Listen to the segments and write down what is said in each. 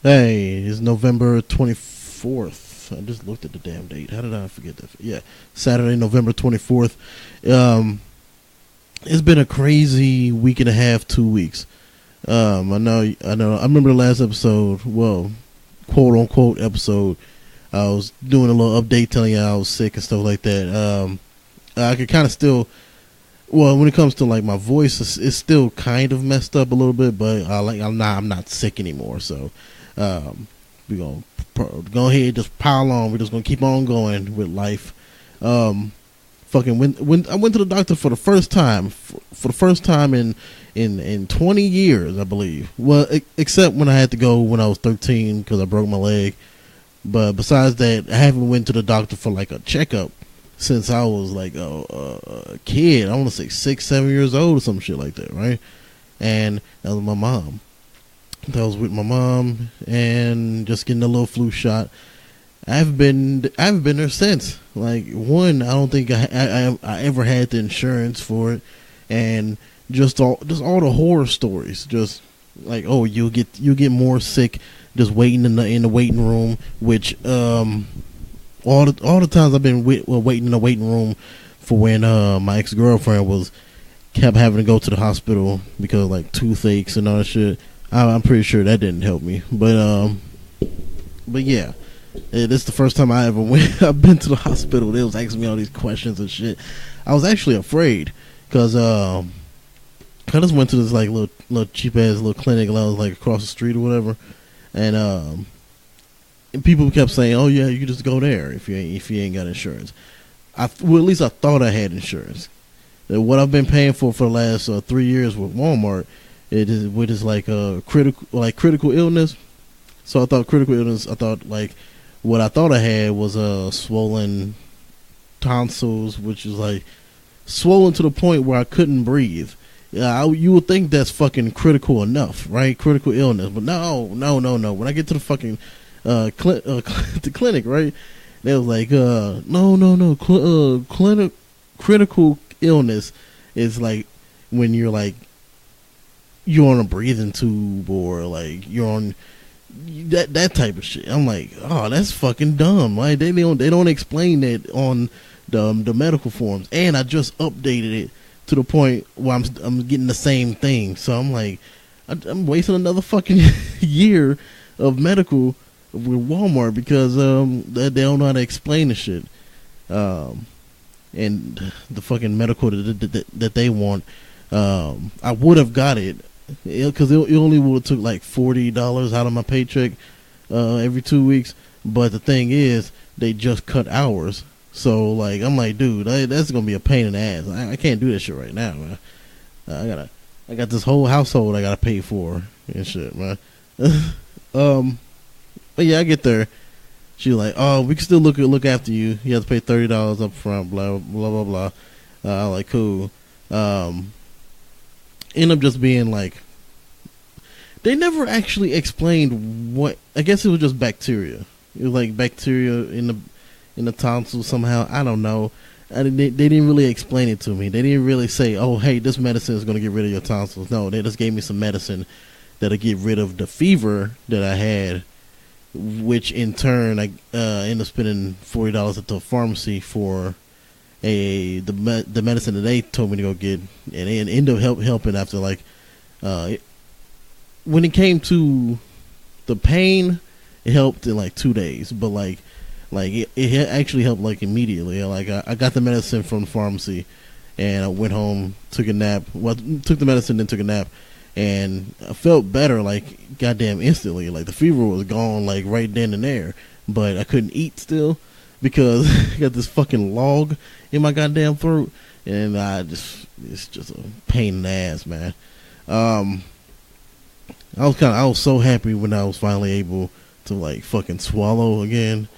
Hey, it's November 24th. I just looked at the damn date. How did I forget that? Yeah, Saturday, November 24th. Um, it's been a crazy week and a half, 2 weeks. I remember the last episode, well, quote unquote episode. I was doing a little update telling you I was sick and stuff like that. I could kind of still, well, when it comes to like my voice, it's still kind of messed up a little bit, but I'm not sick anymore. So, we gonna go ahead, just pile on. We're just gonna keep on going with life. Fucking when I went to the doctor for the first time, for the first time in 20 years, I believe. Well, except when I had to go when I was 13 because I broke my leg. But besides that, I haven't went to the doctor for like a checkup since I was like a kid. I want to say 6, 7 years old or some shit like that, right? And that was my mom. That was with my mom and just getting a little flu shot. I haven't been there since. Like, one, I don't think I ever had the insurance for it, and just all the horror stories. Just like, oh, you'll get more sick just waiting in the waiting room. Which all the times I've been waiting in the waiting room for when my ex-girlfriend kept having to go to the hospital because of like toothaches and all that shit. I'm pretty sure that didn't help me, but yeah. This is the first time I ever went. I've been to the hospital. They was asking me all these questions and shit. I was actually afraid because I just went to this like little cheap ass little clinic, and I was like across the street or whatever, and people kept saying, "Oh yeah, you can just go there if you ain't got insurance." At least I thought I had insurance. What I've been paying for the last 3 years with Walmart, which is like critical illness. So I thought critical illness. I thought like. What I thought I had was swollen tonsils, which is like swollen to the point where I couldn't breathe. You would think that's fucking critical enough, right? Critical illness, but no. When I get to the fucking the clinic, right? They was like, no. Critical illness is like when you're on a breathing tube or like you're on. That type of shit. I'm like, oh, that's fucking dumb. Like they don't explain that on the medical forms, and I just updated it to the point where I'm getting the same thing. So I'm like, I'm wasting another fucking year of medical with Walmart because they don't know how to explain the shit. And the fucking medical that they want, I would have got it. Because it only would have took like $40 out of my paycheck every 2 weeks. But the thing is, they just cut hours. So like, I'm like, dude, that's gonna be a pain in the ass. I can't do that shit right now, man. I got this whole household I gotta pay for and shit, man. But yeah, I get there. She's like, oh, we can still look after you. You have to pay $30 up front. Blah blah blah blah. I'm like, cool. End up just being like, they never actually explained what. I guess it was just bacteria. It was like bacteria in the tonsil somehow. I don't know. They didn't really explain it to me. They didn't really say, oh, hey, this medicine is going to get rid of your tonsils. No, they just gave me some medicine that'll get rid of the fever that I had, which in turn I ended up spending $40 at the pharmacy for the medicine that they told me to go get, and it ended up helping after like when it came to the pain, it helped in like 2 days, but like it actually helped like immediately. Like I got the medicine from the pharmacy, and I went home, took a nap. Well, took the medicine, then took a nap, and I felt better like goddamn instantly. Like the fever was gone like right then and there, but I couldn't eat still because I got this fucking log in my goddamn throat, and it's just a pain in the ass, man. I was so happy when I was finally able to like fucking swallow again,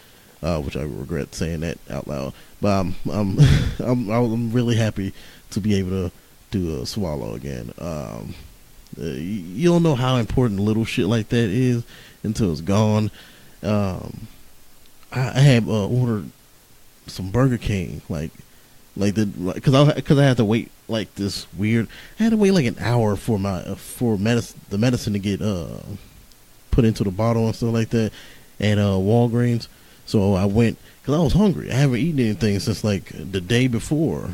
which I regret saying that out loud, but I'm really happy to be able to do a swallow again. You don't know how important little shit like that is until it's gone. I had ordered some Burger King, because I had to wait like this weird. I had to wait like an hour for the medicine to get put put into the bottle and stuff like that at Walgreens. So I went because I was hungry. I haven't eaten anything since like the day before,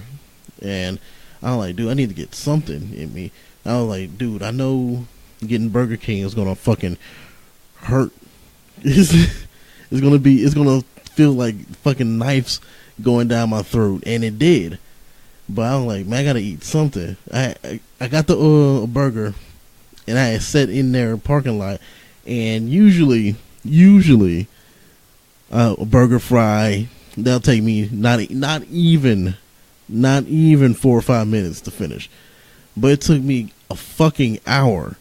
and I was like, dude, I need to get something in me. I was like, dude, I know getting Burger King is gonna fucking hurt. It's gonna feel like fucking knives going down my throat, and it did. But I was like, man, I gotta eat something. I got the burger, and I had sat in their parking lot, and usually a burger fry that'll take me not even 4 or 5 minutes to finish, but it took me a fucking hour,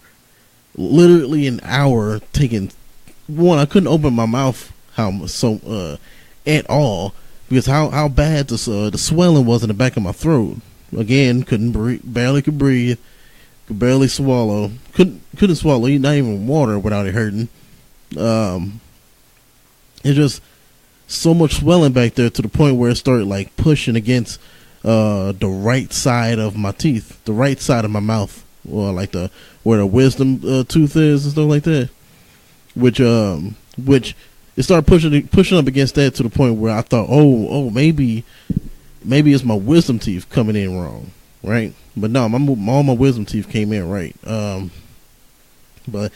literally an hour. Taking one, I couldn't open my mouth at all because how bad the swelling was in the back of my throat. Again, couldn't breathe, barely could breathe, could barely swallow, couldn't swallow not even water without it hurting. It's just so much swelling back there to the point where it started like pushing against the right side of my teeth, the right side of my mouth, or like where the wisdom tooth is and stuff like that. Which it started pushing up against that to the point where I thought, oh, maybe it's my wisdom teeth coming in wrong, right? But no, all my wisdom teeth came in right. But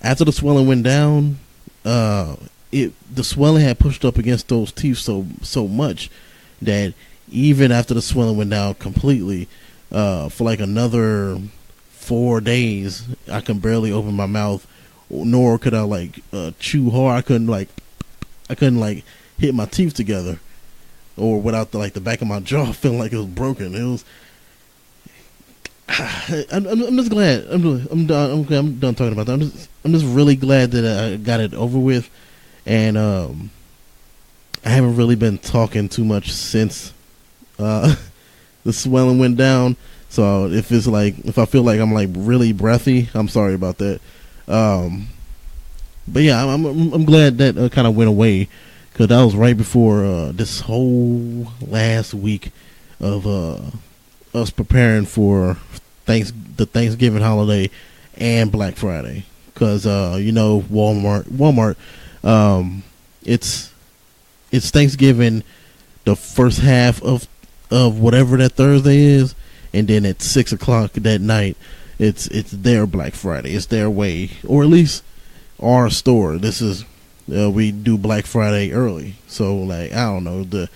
after the swelling went down, the swelling had pushed up against those teeth so much that even after the swelling went down completely, for like another 4 days, I can barely open my mouth, nor could I like chew hard. I couldn't like hit my teeth together, or without the back of my jaw feeling like it was broken. It was. I'm just glad. I'm done talking about that. I'm just really glad that I got it over with, and I haven't really been talking too much since the swelling went down. So if I feel like I'm like really breathy, I'm sorry about that. But yeah, I'm glad that kind of went away, because that was right before this whole last week of us preparing for the Thanksgiving holiday and Black Friday, because Walmart, it's Thanksgiving the first half of whatever that Thursday is, and then at 6 o'clock that night it's their Black Friday. It's their way, or at least our store. This is we do Black Friday early, so like I don't know,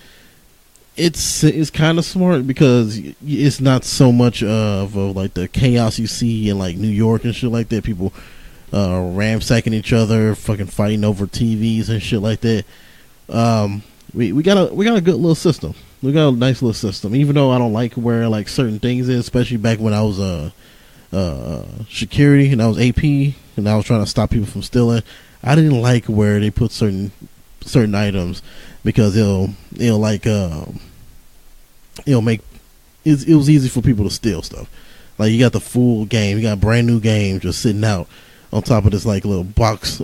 it's kind of smart because it's not so much of like the chaos you see in like New York and shit like that. People ransacking each other, fucking fighting over TVs and shit like that. We got a good little system. We got a nice little system. Even though I don't like where like certain things is, especially back when I was security and I was AP and I was trying to stop people from stealing. I didn't like where they put certain items, because it was easy for people to steal stuff. Like you got the full game, you got a brand new game just sitting out on top of this like little box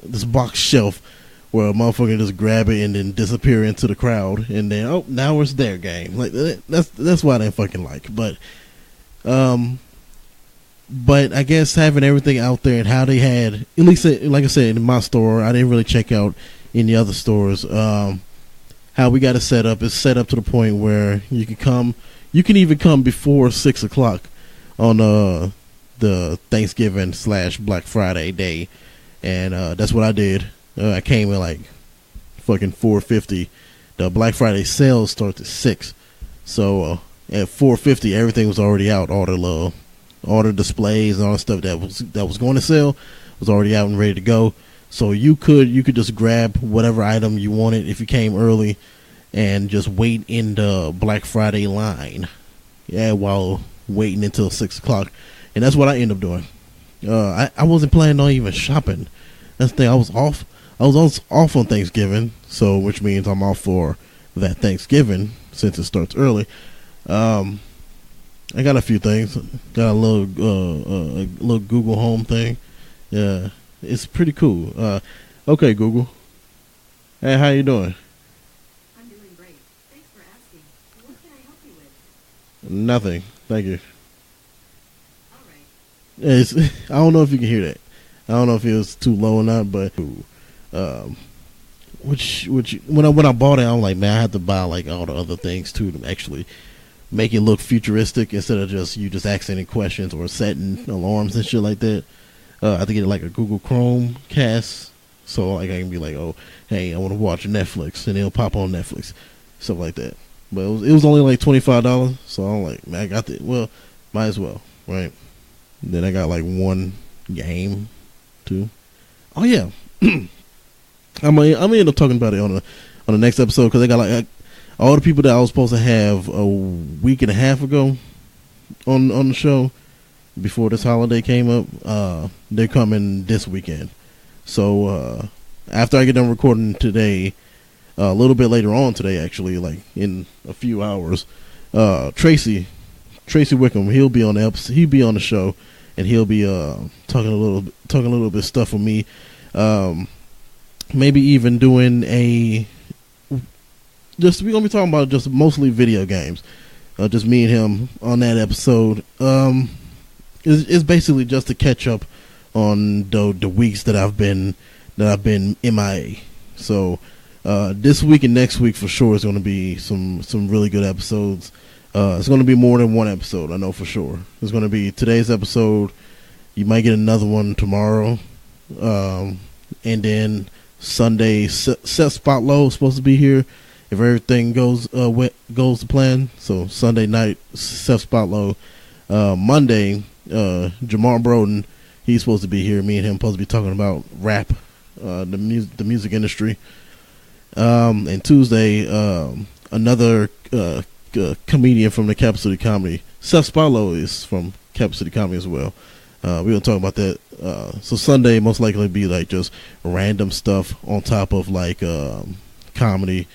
shelf, where a motherfucker just grab it and then disappear into the crowd, and then now it's their game. Like that's why I didn't fucking like. But I guess having everything out there and how they had, at least like I said, in my store, I didn't really check out any other stores. How we got it set up is set up to the point where you can even come before 6 o'clock on the Thanksgiving / Black Friday day, and that's what I did. I came at like fucking 4:50. The Black Friday sales starts at 6, so at 4:50 everything was already out. All the displays and all the stuff that was going to sell was already out and ready to go. So you could just grab whatever item you wanted if you came early, and just wait in the Black Friday line. Yeah, while waiting until 6 o'clock, and that's what I ended up doing. I wasn't planning on even shopping. That's the thing. I was off on Thanksgiving, so which means I'm off for that Thanksgiving since it starts early. I got a few things. Got a little Google Home thing. Yeah, it's pretty cool. Okay, Google. Hey, how you doing? I'm doing great. Thanks for asking. What can I help you with? Nothing. Thank you. All right. I don't know if you can hear that. don't know if it was too low or not, but which when I bought it, I'm like, man, I had to buy like all the other things too to actually make it look futuristic instead of just asking any questions or setting alarms and shit like that. I have to get like a Google Chrome cast, so like I can be like, oh, hey, I want to watch Netflix, and it'll pop on Netflix, stuff like that. But it was only like $25, so I'm like, man, I got it. Well, might as well, right? Then I got like one game, too. Oh yeah, I'm gonna end up talking about it on the next episode because I got like all the people that I was supposed to have a week and a half ago on the show before this holiday came up. They're coming this weekend. So after I get done recording today, a little bit later on today, actually, like in a few hours, Tracy Wickham, he'll be on the show, and he'll be talking a little bit stuff with me. Maybe even doing we're gonna be talking about just mostly video games. Just me and him on that episode. It's basically just to catch up on the weeks that I've been MIA. So this week and next week for sure is going to be some really good episodes. It's going to be more than one episode, I know for sure. It's going to be today's episode. You might get another one tomorrow, and then Sunday, Seth Spotlow is supposed to be here if everything goes to plan. So Sunday night, Seth Spotlow. Monday, Jamar Broden, he's supposed to be here. Me and him supposed to be talking about rap, the music industry. And Tuesday, another comedian from the Capital City Comedy. Seth Spotlow is from Capital City Comedy as well. We're gonna talk about that. So Sunday most likely be like just random stuff on top of like comedy,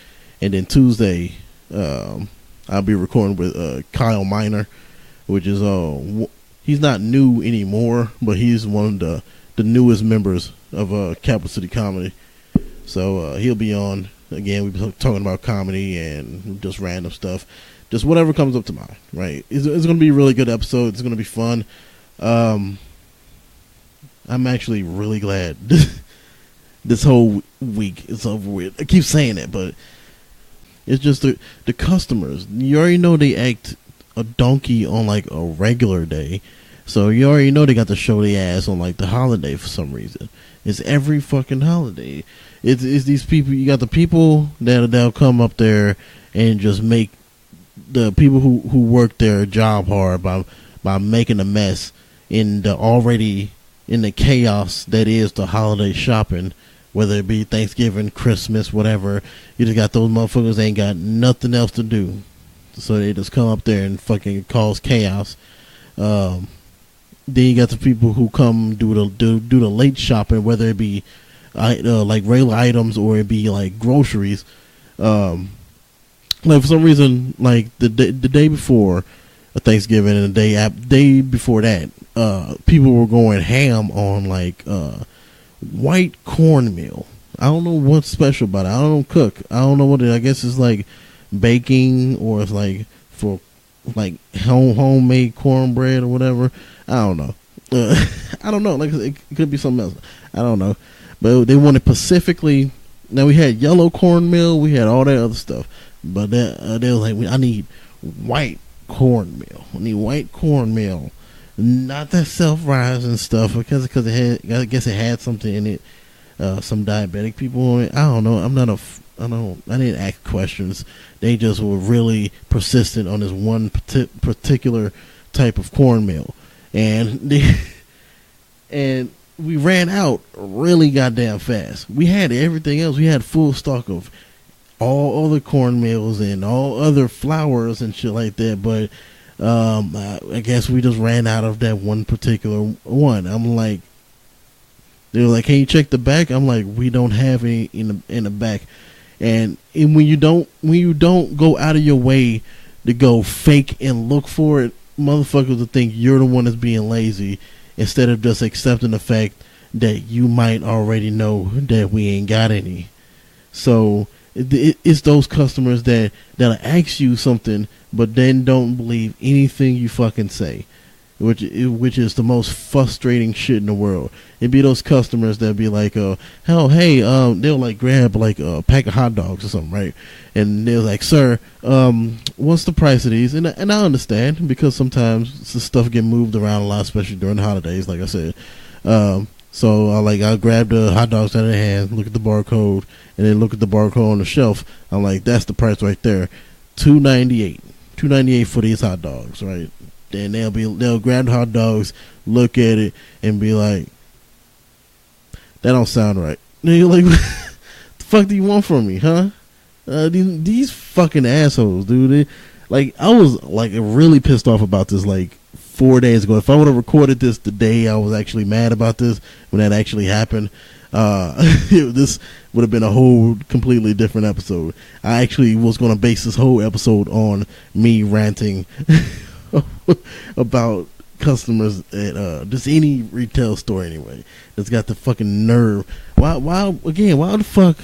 and then Tuesday I'll be recording with Kyle Miner, which is he's not new anymore, but he's one of the newest members of Capital City Comedy. So he'll be on again. We'll be talking about comedy and just random stuff, just whatever comes up to mind. Right? It's going to be a really good episode. It's going to be fun. I'm actually really glad this whole week is over with. I keep saying it, but it's just the customers. You already know they act a donkey on like a regular day, so you already know they got to show their ass on like the holiday for some reason. It's every fucking holiday. It's these people. You got the people that'll come up there and just make the people who work their job hard by making a mess in the chaos that is the holiday shopping, whether it be Thanksgiving, Christmas, whatever. You just got those motherfuckers ain't got nothing else to do, so they just come up there and fucking cause chaos. Then you got the people who come do the late shopping, whether it be like regular items or it be like groceries. Like for some reason, like the day before Thanksgiving and the day before that, people were going ham on like white cornmeal. I don't know what's special about it. I don't cook. I don't know what it. I guess it's like baking, or it's like for like homemade cornbread or whatever. I don't know. I don't know. Like it could be something else. I don't know. But they wanted specifically. Now we had yellow cornmeal. We had all that other stuff. But they were like, I need white cornmeal. I need white cornmeal, not that self-rising stuff, because it had, I guess it had something in it. Some diabetic people on it. I don't know. I didn't ask questions. They just were really persistent on this one particular type of cornmeal, and and we ran out really goddamn fast. We had everything else. We had full stock of all other cornmeals and all other flours and shit like that, but I guess we just ran out of that one particular one. I'm like, they were like, "Can you check the back?" I'm like, "We don't have any in the back." And when you don't go out of your way to go fake and look for it, motherfuckers will think you're the one that's being lazy, instead of just accepting the fact that you might already know that we ain't got any. So it's those customers that'll ask you something but then don't believe anything you fucking say. which is the most frustrating shit in the world. It'd be those customers that be like, hell, hey, they'll like grab like a pack of hot dogs or something, right? And they're like, sir, what's the price of these? And I understand, because sometimes the stuff get moved around a lot, especially during the holidays, like I said. So I'll grab the hot dogs out of their hand, look at the barcode, and then look at the barcode on the shelf. I'm like, that's the price right there, $2.98 for these hot dogs, right? Then they'll grab the hot dogs, look at it, and be like, that don't sound right. And you're like, what the fuck do you want from me, huh? These fucking assholes, dude. I was like really pissed off about this like 4 days ago. If I would have recorded this the day I was actually mad about this, when that actually happened, this would have been a whole completely different episode. I actually was going to base this whole episode on me ranting about customers at just any retail store anyway that's got the fucking nerve. Why the fuck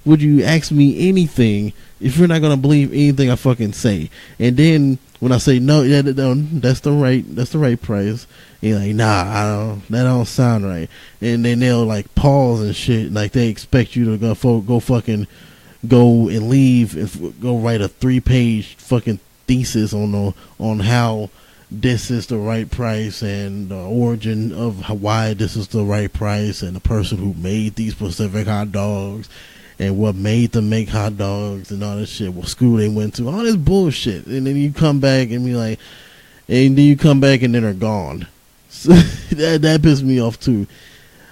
would you ask me anything if you're not gonna believe anything I fucking say? And then when I say no, that's the right price, and you're like, nah, that don't sound right. And then they'll like pause and shit, like they expect you to go fucking go and leave and go write a 3-page fucking thesis on how this is the right price and the origin of why this is the right price and the person who made these specific hot dogs and what made them make hot dogs and all this shit, what school they went to, all this bullshit. And then you come back and be like, and then you come back and then they're gone. So that pissed me off too.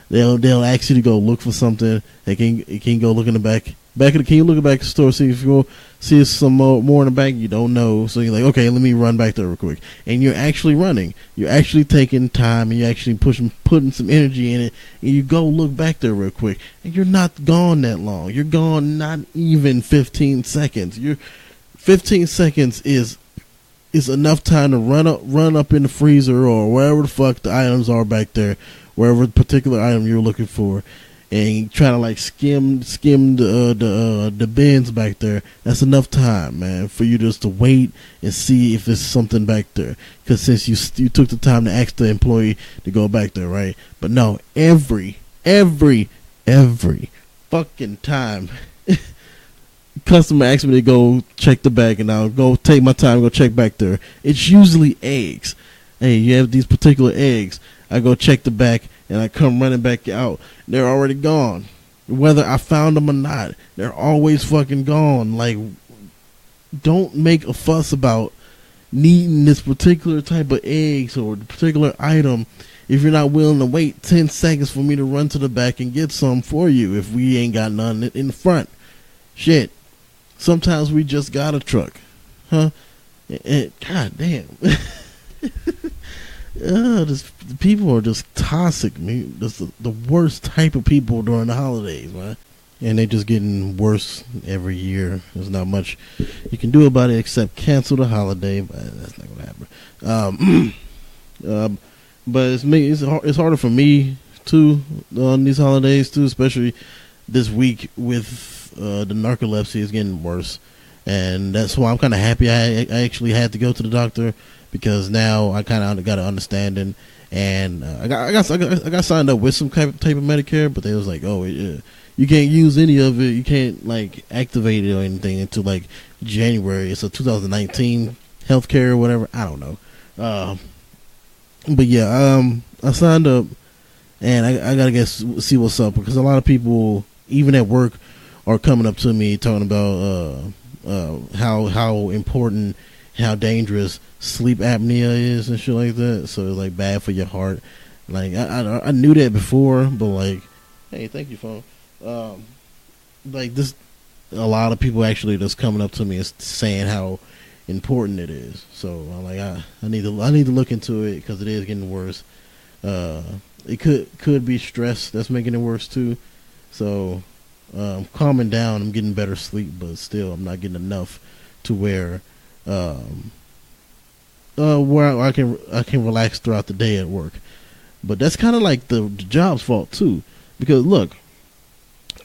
They'll ask you to go look for something. They can go look in the back of the. Can you look at the back of the store, see if you go see some more in the back? You don't know, so you're like, okay, let me run back there real quick. And you're actually running. You're actually taking time, and you're actually putting some energy in it. And you go look back there real quick, and you're not gone that long. You're gone not even 15 seconds. 15 seconds is enough time to run up in the freezer or wherever the fuck the items are back there, wherever the particular item you're looking for, and try to like skim the bins back there. That's enough time, man, for you just to wait and see if there's something back there. Because since you took the time to ask the employee to go back there, right? But no, every fucking time customer asks me to go check the bag, and I'll go take my time, go check back there. It's usually eggs. Hey, you have these particular eggs. I go check the back, and I come running back out. They're already gone. Whether I found them or not, they're always fucking gone. Like, don't make a fuss about needing this particular type of eggs or the particular item if you're not willing to wait 10 seconds for me to run to the back and get some for you if we ain't got none in the front. Shit. Sometimes we just got a truck. Huh? God damn. People are just toxic, man. That's the worst type of people during the holidays, man. And they're just getting worse every year. There's not much you can do about it except cancel the holiday, but that's not gonna happen. But it's harder for me too on these holidays too, especially this week with the narcolepsy is getting worse, and that's why I'm kind of happy I actually had to go to the doctor, because now I kind of got an understanding, and I got signed up with some type of Medicare, but they was like, oh, you can't use any of it, you can't like activate it or anything until like January. It's a 2019 healthcare or whatever. I don't know, but yeah, I signed up, and I gotta see what's up, because a lot of people, even at work, are coming up to me talking about how important, how dangerous sleep apnea is and shit like that. So it's like bad for your heart. Like I knew that before, but like, hey, thank you, phone. Like this, a lot of people actually just coming up to me and saying how important it is. So I'm like, I need to look into it, because it is getting worse. It could be stress that's making it worse too. So calming down, I'm getting better sleep, but still I'm not getting enough to where I can relax throughout the day at work. But that's kind of like the job's fault too, because look,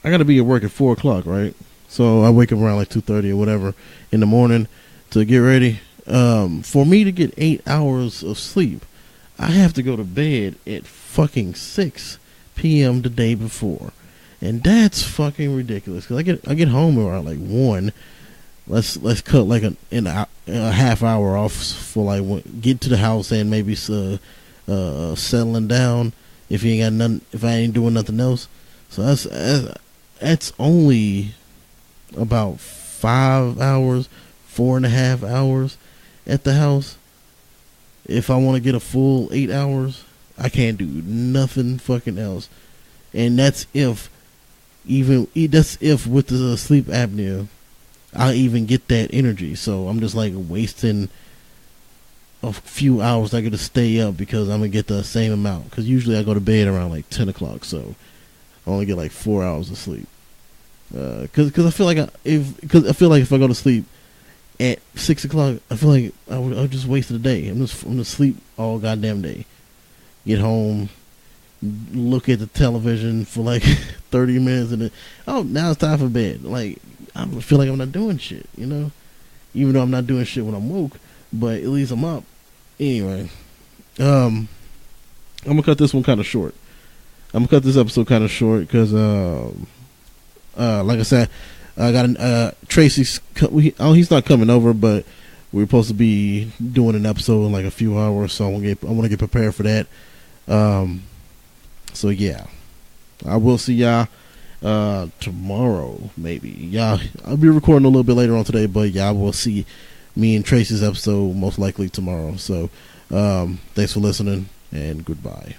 I got to be at work at 4:00, right? So I wake up around like 2:30 or whatever in the morning to get ready. For me to get 8 hours of sleep, I have to go to bed at fucking 6 p.m. the day before, and that's fucking ridiculous. Cause I get home around like 1. Let's cut like a half hour off for like get to the house and maybe settling down if you ain't got nothing, if I ain't doing nothing else. So that's only about 5 hours, 4.5 hours at the house. If I want to get a full 8 hours, I can't do nothing fucking else. And that's if with the sleep apnea, I even get that energy. So I'm just like wasting a few hours I get to stay up because I'm gonna get the same amount. Because usually I go to bed around like 10 o'clock, so I only get like 4 hours of sleep. Because I feel like if I go to sleep at 6 o'clock, I feel like I just wasted a day. I'm gonna sleep all goddamn day. Get home, look at the television for like 30 minutes, and then now it's time for bed. Like I feel like I'm not doing shit, even though I'm not doing shit when I'm woke, but at least I'm up. Anyway, I'm gonna cut this one kind of short. I'm gonna cut this episode kind of short because, like I said, I got Tracy's. He's not coming over, but we're supposed to be doing an episode in like a few hours, so I want to get prepared for that. So yeah, I will see y'all tomorrow. Maybe y'all. I'll be recording a little bit later on today, but y'all will see me and Tracy's episode most likely tomorrow. So, thanks for listening and goodbye.